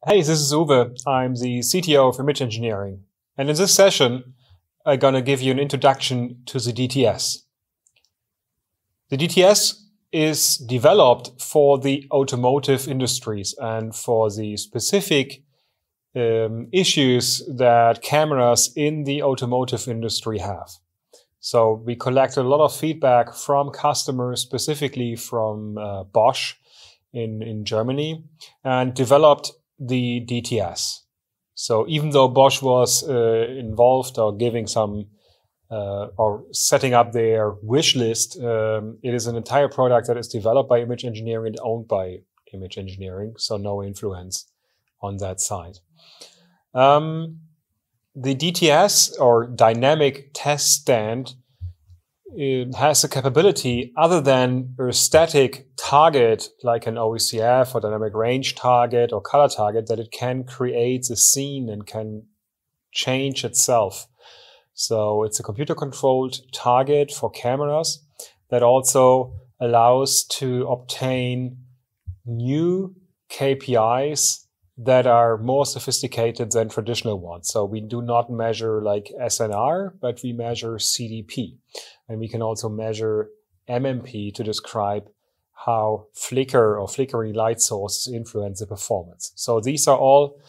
Hey, this is Uwe. I'm the CTO of Image Engineering. And in this session, I'm going to give you an introduction to the DTS. The DTS is developed for the automotive industries and for the specific issues that cameras in the automotive industry have. So we collected a lot of feedback from customers, specifically from Bosch in Germany, and developed the DTS. So even though Bosch was involved or giving some or setting up their wish list, it is an entire product that is developed by Image Engineering and owned by Image Engineering, so no influence on that side. The DTS, or Dynamic Test Stand, it has a capability other than a static target like an OECF or dynamic range target or color target, that it can create the scene and can change itself. So it's a computer controlled target for cameras that also allows to obtain new KPIs that are more sophisticated than traditional ones. So we do not measure like SNR, but we measure CDP. And we can also measure MMP to describe how flicker or flickering light sources influence the performance. So these are all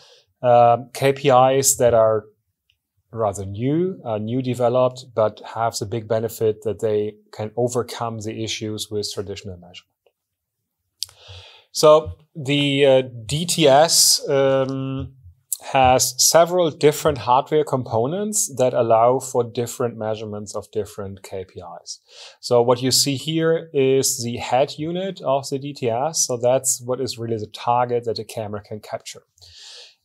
KPIs that are rather new developed, but have the big benefit that they can overcome the issues with traditional measurement. So the DTS has several different hardware components that allow for different measurements of different KPIs. So what you see here is the head unit of the DTS. So that's what is really the target that a camera can capture.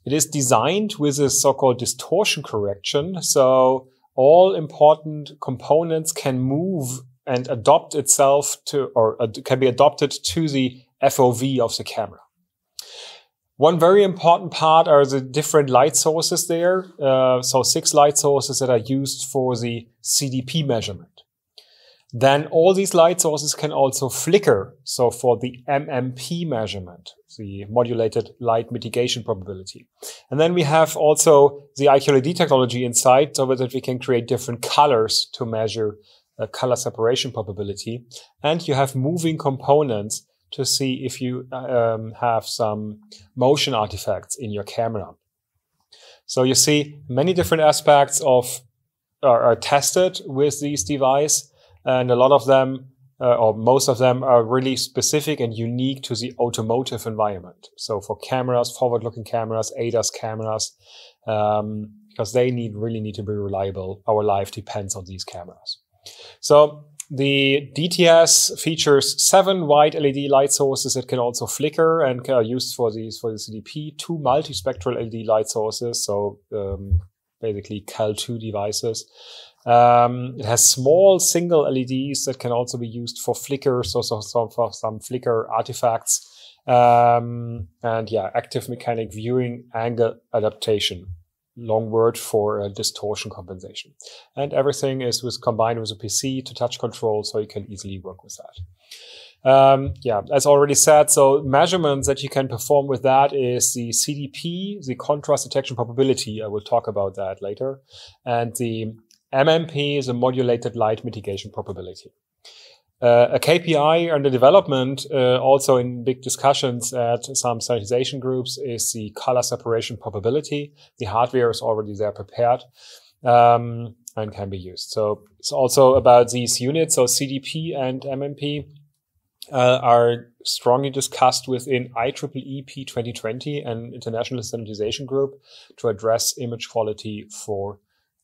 It is designed with a so-called distortion correction. So all important components can move and adopt itself to, or can be adopted to the FOV of the camera. One very important part are the different light sources there. So 6 light sources that are used for the CDP measurement. Then all these light sources can also flicker. So for the MMP measurement, the modulated light mitigation probability. And then we have also the IQLED technology inside, so that we can create different colors to measure color separation probability. And you have moving components to see if you have some motion artifacts in your camera. So you see many different aspects are tested with these devices, and a lot of them, or most of them, are really specific and unique to the automotive environment. So for cameras, forward-looking cameras, ADAS cameras, because they really need to be reliable. Our life depends on these cameras. So the DTS features 7 white LED light sources that can also flicker and are used for the CDP, 2 multispectral LED light sources, so basically CAL2 devices. It has small single LEDs that can also be used for flickers, so for some flicker artifacts, and yeah, active mechanic viewing angle adaptation. Long word for distortion compensation. And everything is combined with a PC to touch control, so you can easily work with that. Yeah, as already said, so measurements that you can perform with that is the CDP, the contrast detection probability. I will talk about that later. And the MMP is a modulated light mitigation probability. A KPI under development, also in big discussions at some standardization groups, is the color separation probability. The hardware is already there prepared and can be used. So it's also about these units. So CDP and MMP are strongly discussed within IEEE P 2020, an international standardization group to address image quality for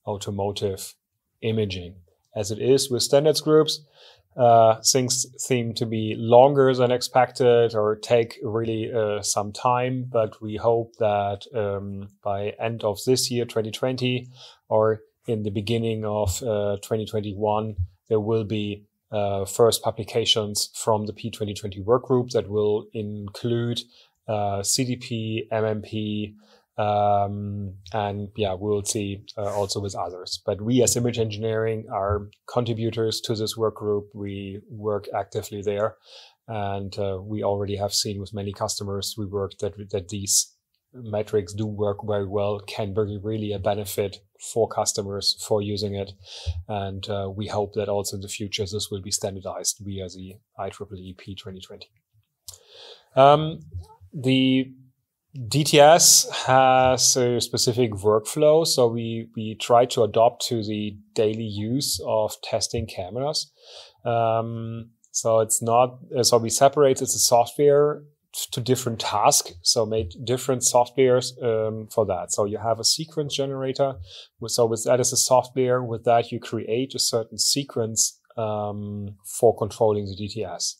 automotive imaging. As it is with standards groups, things seem to be longer than expected or take really some time, but we hope that by end of this year, 2020, or in the beginning of 2021, there will be first publications from the P2020 workgroup that will include CDP, MMP, and yeah, we'll see also with others. But we as Image Engineering are contributors to this work group. We work actively there, and we already have seen with many customers we work that these metrics do work very well, can be really a benefit for customers for using it. And we hope that also in the future this will be standardized via the IEEE P 2020. The DTS has a specific workflow, so we try to adopt to the daily use of testing cameras. So it's not, so we separated the software to different tasks, so made different softwares for that. So you have a sequence generator. So with that as a software, with that you create a certain sequence for controlling the DTS.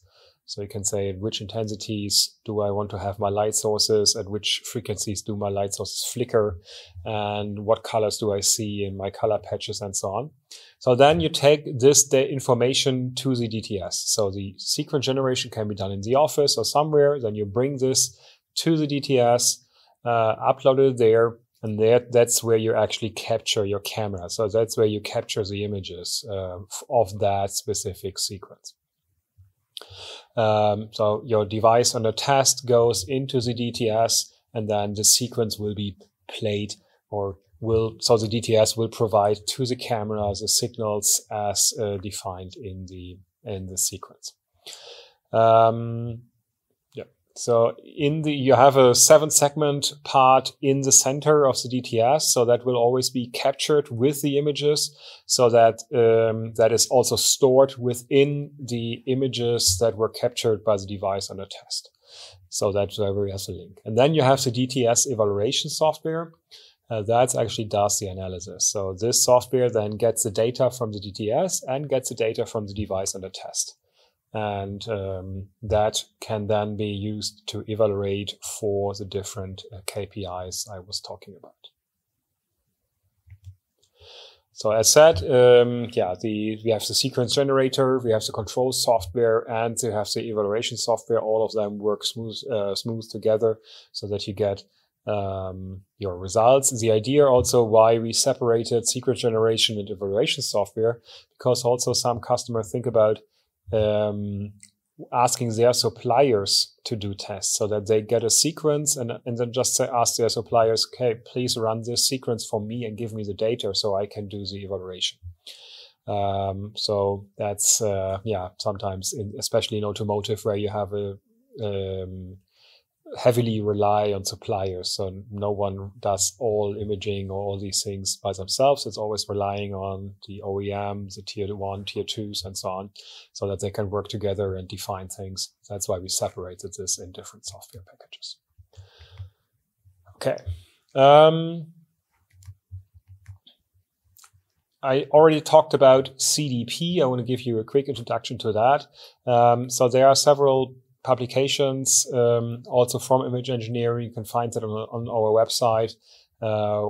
So you can say at which intensities do I want to have my light sources, at which frequencies do my light sources flicker, and what colors do I see in my color patches and so on. So then you take the information to the DTS. So the sequence generation can be done in the office or somewhere. Then you bring this to the DTS, upload it there, and that's where you actually capture your camera. So that's where you capture the images of that specific sequence. So your device under test goes into the DTS, and then the sequence will be played, so the DTS will provide to the camera the signals as defined in the sequence. So you have a 7-segment part in the center of the DTS, so that will always be captured with the images, so that that is also stored within the images that were captured by the device under test. So that's where we have the link. And then you have the DTS evaluation software. That actually does the analysis. So this software then gets the data from the DTS and gets the data from the device under test. And that can then be used to evaluate for the different KPIs I was talking about. So as said, we have the sequence generator, we have the control software, and we have the evaluation software. All of them work smooth together so that you get your results. The idea also why we separated sequence generation and evaluation software, because also some customers think about asking their suppliers to do tests, so that they get a sequence and then just ask their suppliers, okay, please run this sequence for me and give me the data so I can do the evaluation. So that's, sometimes, especially in automotive, where you have a heavily rely on suppliers. So no one does all imaging or all these things by themselves. It's always relying on the OEM, the tier 1, tier 2s, and so on, so that they can work together and define things. That's why we separated this in different software packages. Okay. I already talked about CDP. I want to give you a quick introduction to that. So there are several publications also from image engineering. You can find that on our website.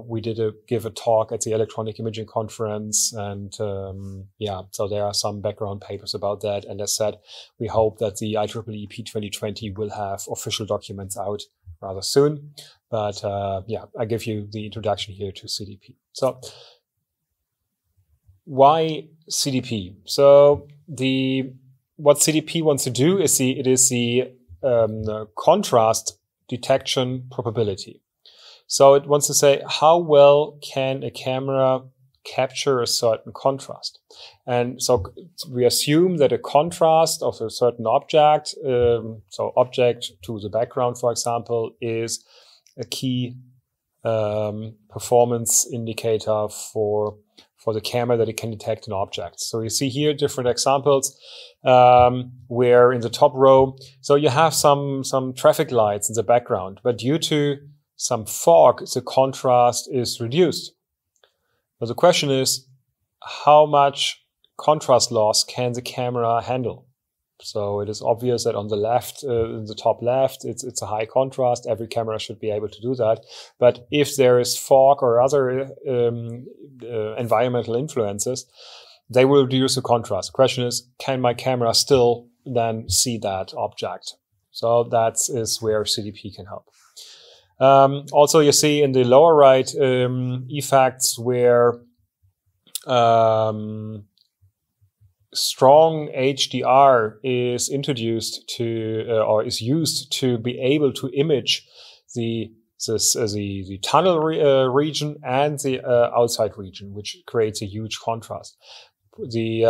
We did give a talk at the Electronic Imaging Conference, and so there are some background papers about that. And as said, we hope that the IEEE P 2020 will have official documents out rather soon. But I give you the introduction here to CDP. So why CDP? So what CDP wants to do is the contrast detection probability. So it wants to say how well can a camera capture a certain contrast. And so we assume that a contrast of a certain object, so object to the background, for example, is a key performance indicator for the camera, that it can detect an object. So you see here different examples where in the top row, so you have some traffic lights in the background, but due to some fog, the contrast is reduced. So the question is, how much contrast loss can the camera handle? So it is obvious that on the left, in the top left, it's a high contrast. Every camera should be able to do that. But if there is fog or other environmental influences, they will reduce the contrast. The question is, can my camera still then see that object? So that is where CDP can help. Also, you see in the lower right effects where strong HDR is introduced to or is used to be able to image the the tunnel region and the outside region, which creates a huge contrast. The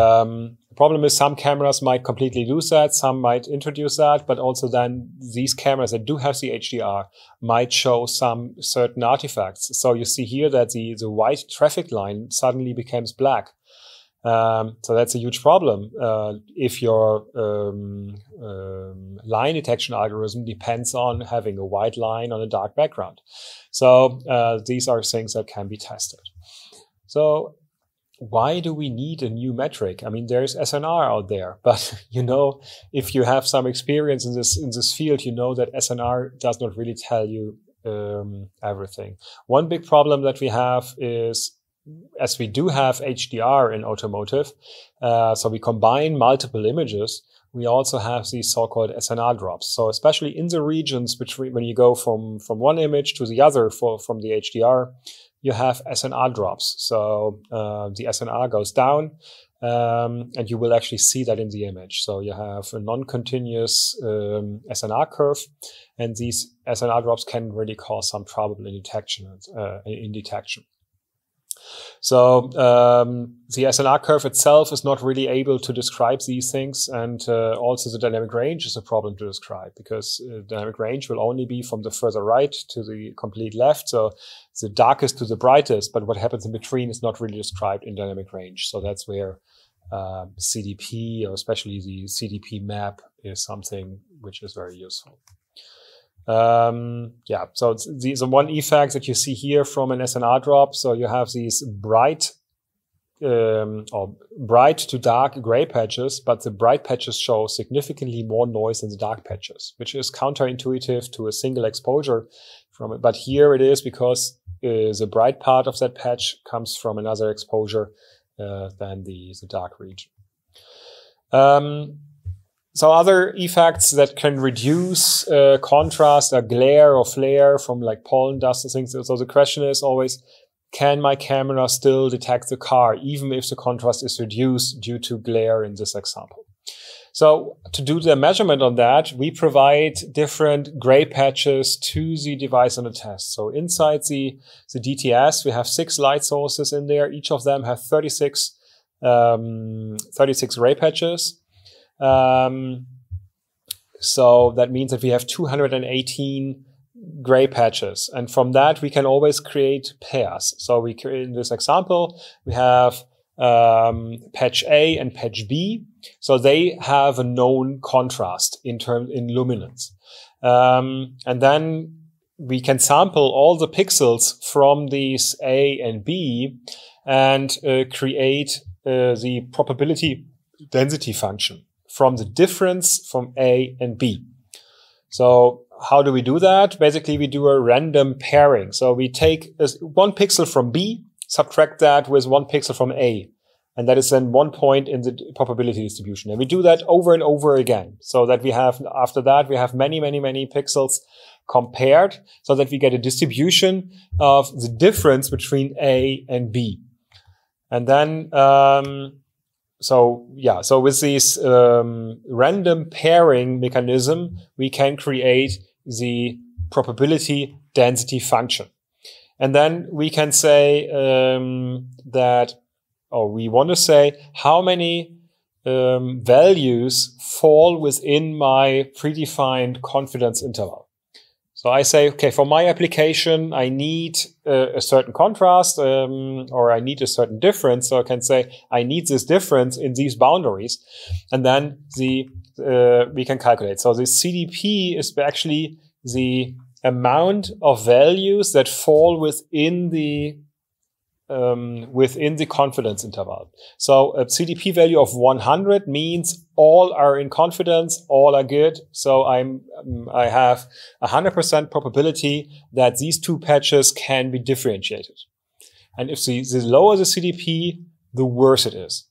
problem is some cameras might completely lose that, some might introduce that, but also then these cameras that do have the HDR might show some certain artifacts. So you see here that the white traffic line suddenly becomes black. So that's a huge problem if your line detection algorithm depends on having a white line on a dark background. So these are things that can be tested. So why do we need a new metric? I mean, there's SNR out there, but you know, if you have some experience in this field, you know that SNR does not really tell you everything. One big problem that we have is, as we do have HDR in automotive, so we combine multiple images, we also have these so-called SNR drops. So especially in the regions between, when you go from one image to the other from the HDR, you have SNR drops. So the SNR goes down, and you will actually see that in the image. So you have a non-continuous SNR curve, and these SNR drops can really cause some trouble in detection. So the SNR curve itself is not really able to describe these things, and also the dynamic range is a problem to describe, because dynamic range will only be from the further right to the complete left, so the darkest to the brightest, but what happens in between is not really described in dynamic range. So that's where CDP, or especially the CDP map, is something which is very useful. Yeah, so the one effect that you see here from an SNR drop, so you have these bright or bright to dark gray patches, but the bright patches show significantly more noise than the dark patches, which is counterintuitive to a single exposure from it. But here it is because the bright part of that patch comes from another exposure than the dark region. So other effects that can reduce contrast are glare or flare from like pollen dust and things. So the question is always, can my camera still detect the car even if the contrast is reduced due to glare in this example? So to do the measurement on that, we provide different gray patches to the device on the test. So inside the DTS, we have 6 light sources in there. Each of them have 36 gray patches. So that means that we have 218 gray patches, and from that we can always create pairs. So we create, in this example, we have patch A and patch B. So they have a known contrast in luminance, and then we can sample all the pixels from these A and B and create the probability density function from the difference from A and B. So how do we do that? Basically, we do a random pairing. So we take 1 pixel from B, subtract that with 1 pixel from A, and that is then 1 point in the probability distribution. And we do that over and over again, so that we have, after that, we have many, many, many pixels compared, so that we get a distribution of the difference between A and B. And then, so with this random pairing mechanism, we can create the probability density function. And then we can say we want to say how many values fall within my predefined confidence interval. So I say, okay, for my application, I need a certain contrast, or I need a certain difference. So I can say, I need this difference in these boundaries. And then we can calculate. So the CDP is actually the amount of values that fall within the confidence interval. So a CDP value of 100 means all are in confidence, all are good. So I have 100% probability that these 2 patches can be differentiated. And if the lower the CDP, the worse it is.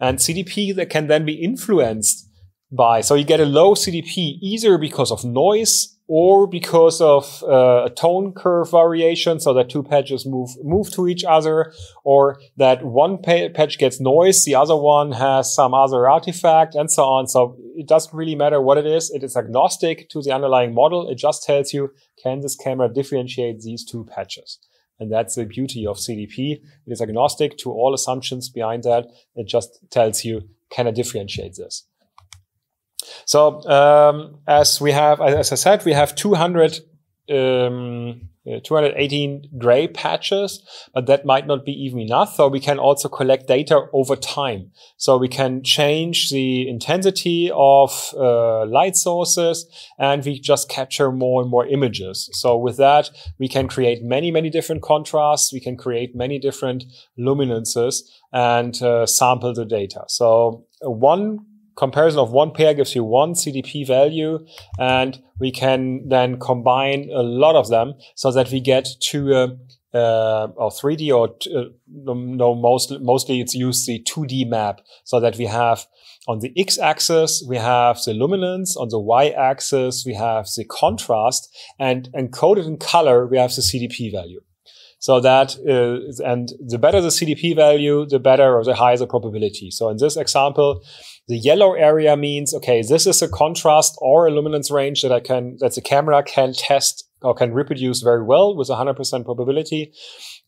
And CDP that can then be influenced by, so you get a low CDP either because of noise or because of a tone curve variation, so that two patches move to each other, or that one patch gets noise, the other one has some other artifact, and so on. So it doesn't really matter what it is. It is agnostic to the underlying model. It just tells you, can this camera differentiate these two patches? And that's the beauty of CDP. It is agnostic to all assumptions behind that. It just tells you, can I differentiate this? So as I said, we have 218 gray patches, but that might not be even enough. So we can also collect data over time. So we can change the intensity of light sources, and we just capture more and more images. So with that, we can create many, many different contrasts. We can create many different luminances and sample the data. So one comparison of one pair gives you one CDP value, and we can then combine a lot of them so that we get to or 3D or no, mostly it's used the 2D map, so that we have on the x-axis we have the luminance, on the y-axis we have the contrast, and encoded in color we have the CDP value. So that is, and the better the CDP value, the better or the higher the probability. So in this example, the yellow area means, okay, this is a contrast or a luminance range that the camera can test or can reproduce very well with 100% probability.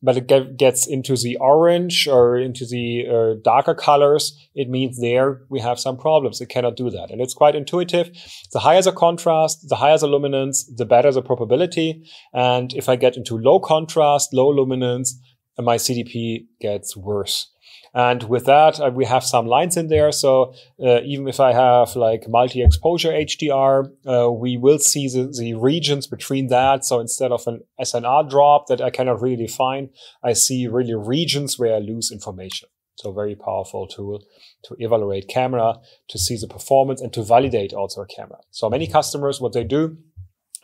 But it gets into the orange or into the darker colors, it means there we have some problems. It cannot do that. And it's quite intuitive. The higher the contrast, the higher the luminance, the better the probability. And if I get into low contrast, low luminance, my CDP gets worse. And with that, we have some lines in there. So even if I have like multi-exposure HDR, we will see the regions between that. So instead of an SNR drop that I cannot really define, I see really regions where I lose information. So very powerful tool to evaluate camera, to see the performance, and to validate also a camera. So many customers, what they do,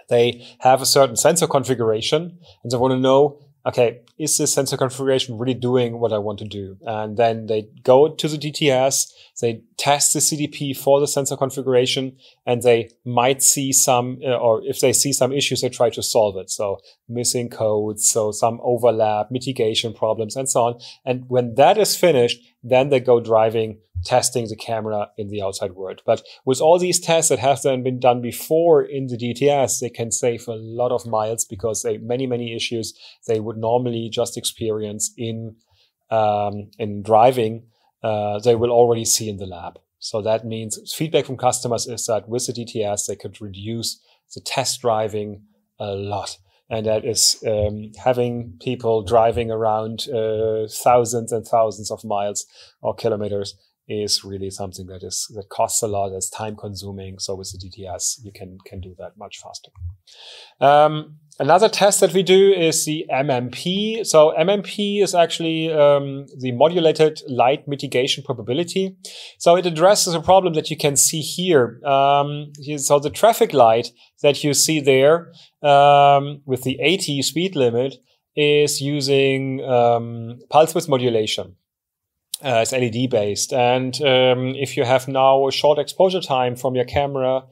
they have a certain sensor configuration and they want to know, okay, is this sensor configuration really doing what I want to do? And then they go to the DTS, they test the CDP for the sensor configuration, and they might see some, or if they see some issues, they try to solve it. So missing codes, so some overlap, mitigation problems, and so on. And when that is finished, then they go driving, testing the camera in the outside world. But with all these tests that have then been done before in the DTS, they can save a lot of miles, because many issues they would normally just experience in driving, they will already see in the lab. So that means feedback from customers is that with the DTS, they could reduce the test driving a lot. And that is having people driving around thousands and thousands of miles or kilometers is really something that costs a lot, that's time consuming. So with the DTS, you can do that much faster. Another test that we do is the MMP. So MMP is actually the modulated light mitigation probability. So it addresses a problem that you can see here. So the traffic light that you see there with the 80 speed limit is using pulse width modulation. It's LED based. And if you have now a short exposure time from your camera,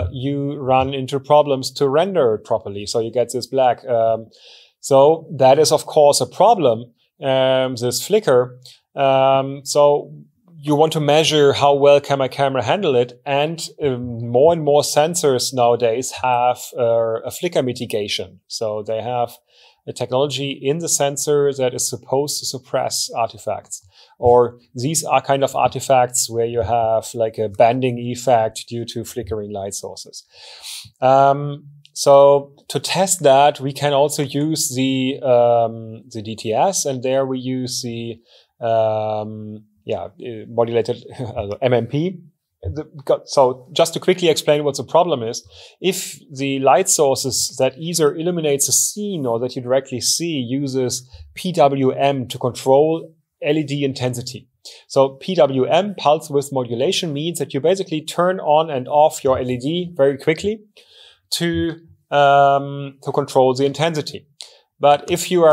you run into problems to render it properly. So you get this black. So that is, of course, a problem, this flicker. So you want to measure how well can my camera handle it. And more sensors nowadays have a flicker mitigation. So they have a technology in the sensor that is supposed to suppress artifacts. Or these are kind of artifacts where you have like a banding effect due to flickering light sources. So to test that, we can also use the DTS, and there we use the modulated MMP. So just to quickly explain what the problem is, if the light sources that either illuminates a scene or that you directly see uses PWM to control LED intensity. So PWM, pulse width modulation, means that you basically turn on and off your LED very quickly to control the intensity. But if you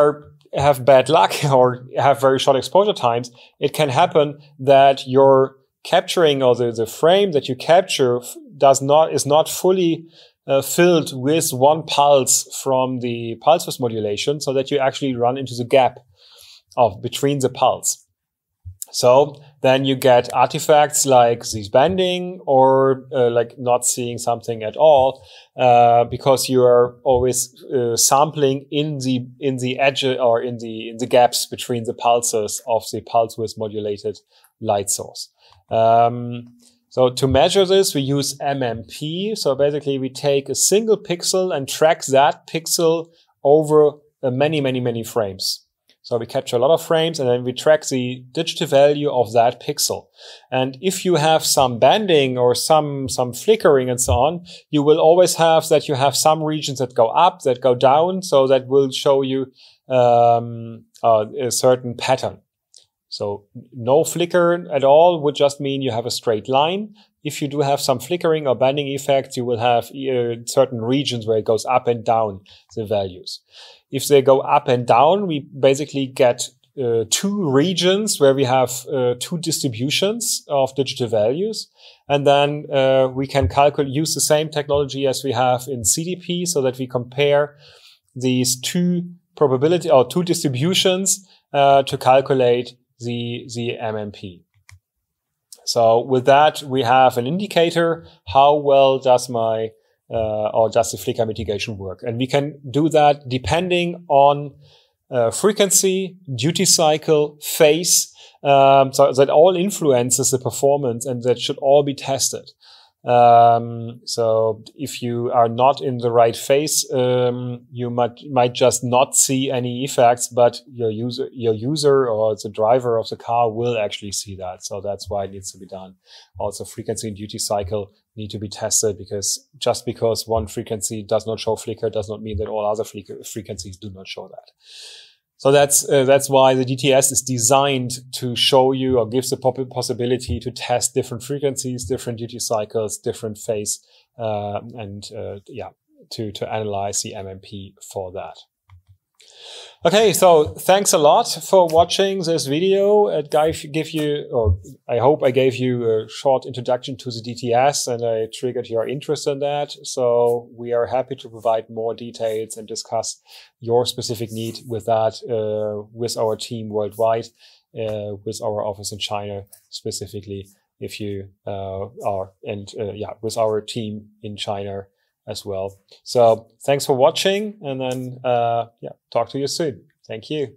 have bad luck or have very short exposure times, it can happen that your capturing, or the frame that you capture is not fully filled with one pulse from the pulse width modulation, so that you actually run into the gap between the pulse. So then you get artifacts like these bending, or like not seeing something at all, because you are always sampling in the edge, or in the gaps between the pulses of the pulse width modulated light source. So to measure this, we use MMP. So basically we take a single pixel and track that pixel over many frames. So we capture a lot of frames, and then we track the digital value of that pixel. And if you have some bending or some flickering and so on, you will always have that you have some regions that go up, that go down. So that will show you a certain pattern. So no flicker at all would just mean you have a straight line. If you do have some flickering or bending effects, you will have certain regions where it goes up and down the values. If they go up and down, we basically get two regions where we have two distributions of digital values. And then we can use the same technology as we have in CDP, so that we compare these two distributions to calculate the MMP. So with that, we have an indicator how well does does the flicker mitigation work. And we can do that depending on frequency, duty cycle, phase. So that all influences the performance, and that should all be tested. So if you are not in the right phase, you might just not see any effects, but your user or the driver of the car will actually see that. So that's why it needs to be done. Also, frequency and duty cycle need to be tested, because just because one frequency does not show flicker does not mean that all other frequencies do not show that. So that's why the DTS is designed to show you, or gives the possibility to test different frequencies, different duty cycles, different phase, to analyze the MMP for that. Okay, so thanks a lot for watching this video. I hope I gave you a short introduction to the DTS, and I triggered your interest in that. So we are happy to provide more details and discuss your specific need with that, with our team worldwide, with our office in China specifically, if you with our team in China as well. So thanks for watching, and then talk to you soon. Thank you.